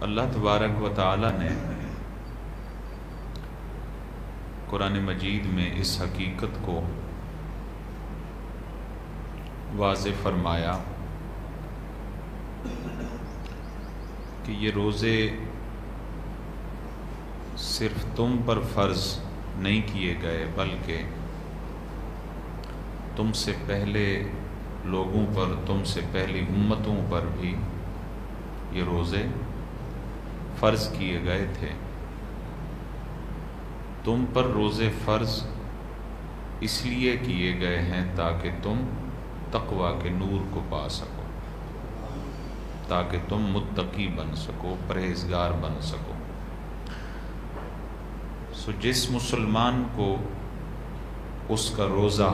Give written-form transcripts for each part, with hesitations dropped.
اللہ تبارک و تعالی نے قرآن مجید میں اس حقیقت کو واضح فرمایا کہ یہ روزے صرف تم پر فرض نہیں کیے گئے بلکہ تم سے پہلے لوگوں پر، تم سے پہلی امتوں پر بھی یہ روزے فرض کیے گئے تھے۔ تم پر روزے فرض اس لیے کیے گئے ہیں تاکہ تم تقوی کے نور کو پا سکو، تاکہ تم متقی بن سکو، پرہیزگار بن سکو۔ جس مسلمان کو اس کا روزہ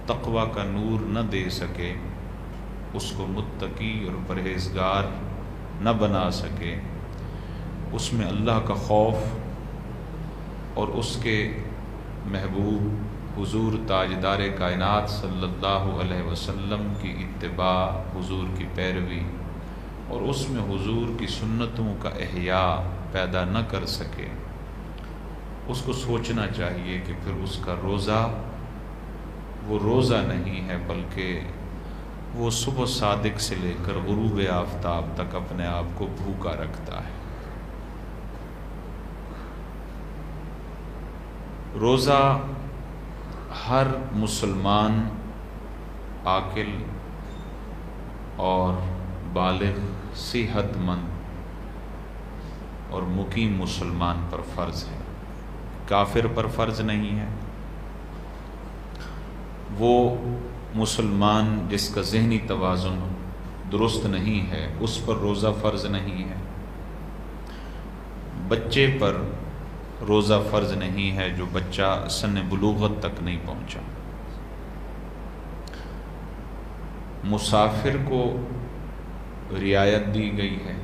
تقوی کا نور نہ دے سکے، اس کو متقی اور پرہیزگار نہ بنا سکے، اس میں اللہ کا خوف اور اس کے محبوب حضور تاجدار کائنات صلی اللہ علیہ وسلم کی اتباع، حضور کی پیروی اور اس میں حضور کی سنتوں کا احیاء پیدا نہ کر سکے، اس کو سوچنا چاہیے کہ پھر اس کا روزہ وہ روزہ نہیں ہے، بلکہ وہ صبح صادق سے لے کر غروب آفتاب تک اپنے آپ کو بھوکا رکھتا ہے۔ روزہ ہر مسلمان عاقل اور بالغ صحت مند اور مقیم مسلمان پر فرض ہے، کافر پر فرض نہیں ہے۔ وہ مسلمان جس کا ذہنی توازن درست نہیں ہے اس پر روزہ فرض نہیں ہے۔ بچے پر روزہ فرض نہیں ہے جو بچہ سن بلوغت تک نہیں پہنچا۔ مسافر کو رعایت دی گئی ہے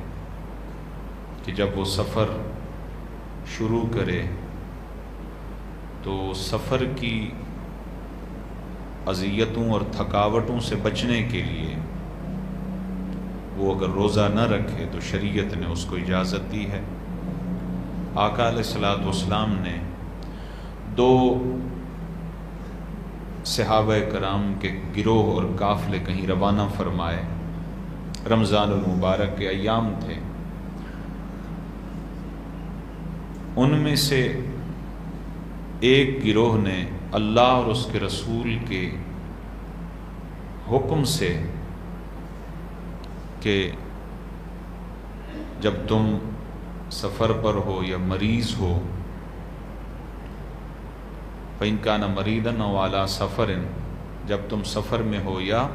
کہ جب وہ سفر شروع کرے تو سفر کی اذیتوں اور تھکاوٹوں سے بچنے کے لیے وہ اگر روزہ نہ رکھے تو شریعت نے اس کو اجازت دی ہے۔ آقا علیہ الصلوۃ والسلام نے 2 صحابہ کرام کے گروہ اور قافلے کہیں روانہ فرمائے، رمضان المبارک کے ایام تھے۔ ان میں سے ایک گروہ نے اللہ اور اس کے رسول کے حکم سے کہ جب تم سفر پر ہو یا مریض ہو، فَإِنْ كَانَ مَرِيضًا أَوْ عَلَىٰ سَفَرٍ، جب تم سفر میں ہو یا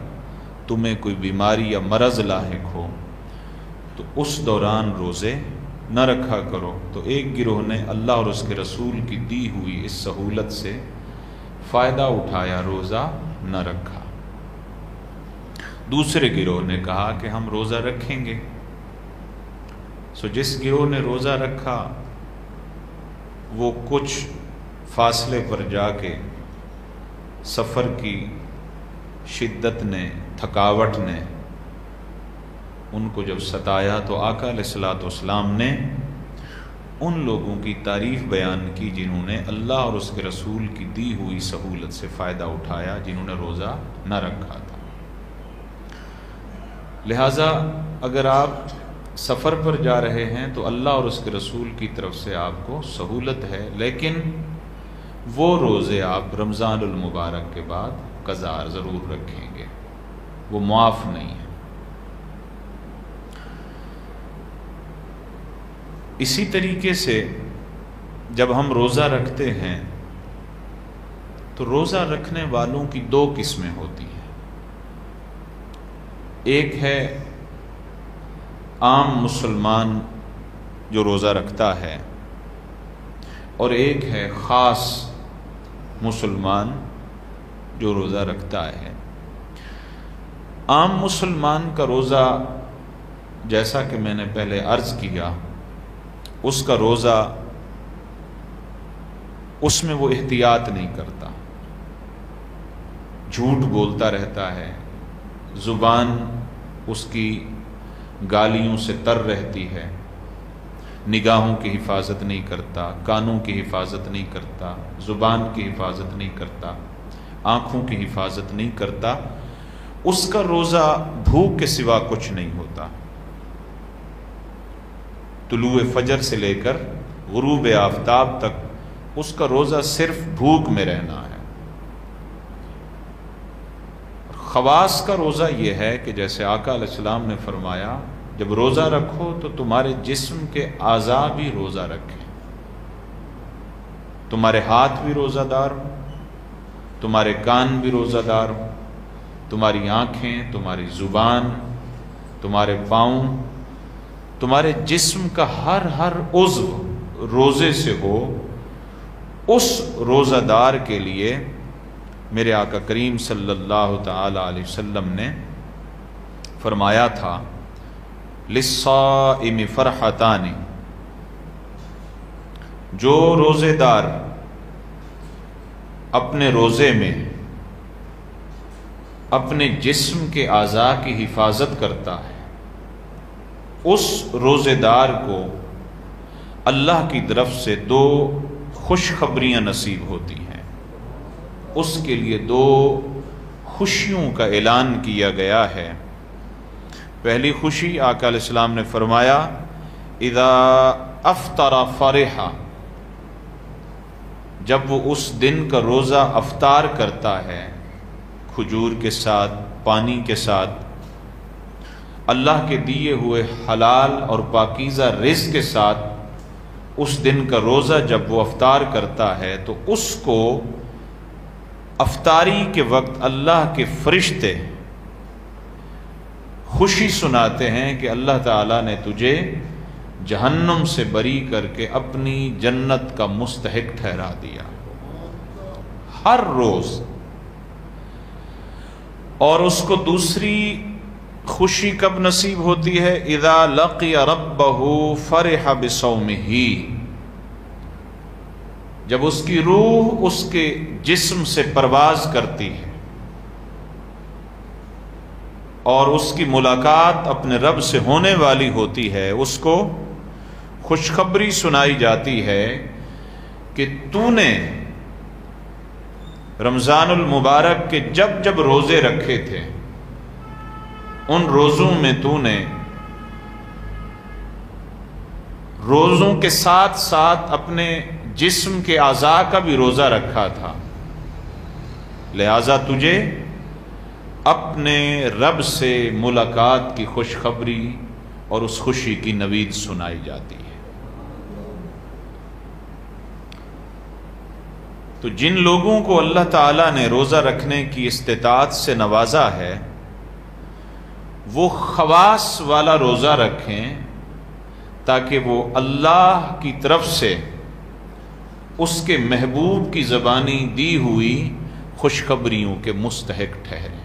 تمہیں کوئی بیماری یا مرض لاحق ہو تو اس دوران روزے نہ رکھا کرو۔ تو ایک گروہ نے اللہ اور اس کے رسول کی دی ہوئی اس سہولت سے فائدہ اٹھایا، روزہ نہ رکھا۔ دوسرے گروہ نے کہا کہ ہم روزہ رکھیں گے۔ جس گروہ نے روزہ رکھا وہ کچھ فاصلے پر جا کے سفر کی شدت نے، تھکاوٹ نے ان کو جب ستایا تو آقا علیہ الصلوۃ والسلام نے ان لوگوں کی تعریف بیان کی جنہوں نے اللہ اور اس کے رسول کی دی ہوئی سہولت سے فائدہ اٹھایا، جنہوں نے روزہ نہ رکھا تھا۔ لہٰذا اگر آپ سفر پر جا رہے ہیں تو اللہ اور اس کے رسول کی طرف سے آپ کو سہولت ہے، لیکن وہ روزے آپ رمضان المبارک کے بعد قضا ضرور رکھیں گے، وہ معاف نہیں ہے۔ اسی طریقے سے جب ہم روزہ رکھتے ہیں تو روزہ رکھنے والوں کی 2 قسمیں ہوتی ہیں۔ ایک ہے عام مسلمان جو روزہ رکھتا ہے، اور ایک ہے خاص مسلمان جو روزہ رکھتا ہے۔ عام مسلمان کا روزہ، جیسا کہ میں نے پہلے عرض کیا، اس کا روزہ، اس میں وہ احتیاط نہیں کرتا، جھوٹ بولتا رہتا ہے، زبان اس کی گالیوں سے تر رہتی ہے، نگاہوں کی حفاظت نہیں کرتا، کانوں کی حفاظت نہیں کرتا، زبان کی حفاظت نہیں کرتا، آنکھوں کی حفاظت نہیں کرتا، اس کا روزہ بھوک کے سوا کچھ نہیں ہوتا۔ طلوع فجر سے لے کر غروب آفتاب تک اس کا روزہ صرف بھوک میں رہنا ہے۔ خواص کا روزہ یہ ہے کہ جیسے آقا علیہ السلام نے فرمایا جب روزہ رکھو تو تمہارے جسم کے اعضاء بھی روزہ رکھیں، تمہارے ہاتھ بھی روزہ دار ہوں، تمہارے کان بھی روزہ دار ہوں، تمہاری آنکھیں، تمہاری زبان، تمہارے پاؤں، تمہارے جسم کا ہر عضو روزے سے ہو۔ اس روزہ دار کے لیے میرے آقا کریم صلی اللہ تعالی علیہ وسلم نے فرمایا تھا للصائم فرحتان، جو روزے دار اپنے روزے میں اپنے جسم کے اعضاء کی حفاظت کرتا ہے، اس روزے دار کو اللہ کی طرف سے دو خوشخبریاں نصیب ہوتی ہیں۔ اس کے لیے دو خوشیوں کا اعلان کیا گیا ہے۔ پہلی خوشی آقا علیہ السلام نے فرمایا اذا افطر فرحا، جب وہ اس دن کا روزہ افطار کرتا ہے کھجور کے ساتھ، پانی کے ساتھ، اللہ کے دیے ہوئے حلال اور پاکیزہ رزق کے ساتھ اس دن کا روزہ جب وہ افطار کرتا ہے تو اس کو افطاری کے وقت اللہ کے فرشتے خوشی سناتے ہیں کہ اللہ تعالیٰ نے تجھے جہنم سے بری کر کے اپنی جنت کا مستحق ٹھہرا دیا ہر روز۔ اور اس کو دوسری خوشی کب نصیب ہوتی ہے؟ اذا لقی ربہ فرح بصومہ، جب اس کی روح اس کے جسم سے پرواز کرتی ہے اور اس کی ملاقات اپنے رب سے ہونے والی ہوتی ہے، اس کو خوشخبری سنائی جاتی ہے کہ تو نے رمضان المبارک کے جب جب روزے رکھے تھے ان روزوں میں تو نے روزوں کے ساتھ ساتھ اپنے جسم کے اعضاء کا بھی روزہ رکھا تھا، لہذا تجھے اپنے رب سے ملاقات کی خوشخبری اور اس خوشی کی نوید سنائی جاتی ہے۔ تو جن لوگوں کو اللہ تعالیٰ نے روزہ رکھنے کی استطاعت سے نوازا ہے وہ خواص والا روزہ رکھیں تاکہ وہ اللہ کی طرف سے اس کے محبوب کی زبانی دی ہوئی خوشخبریوں کے مستحق ٹھہریں۔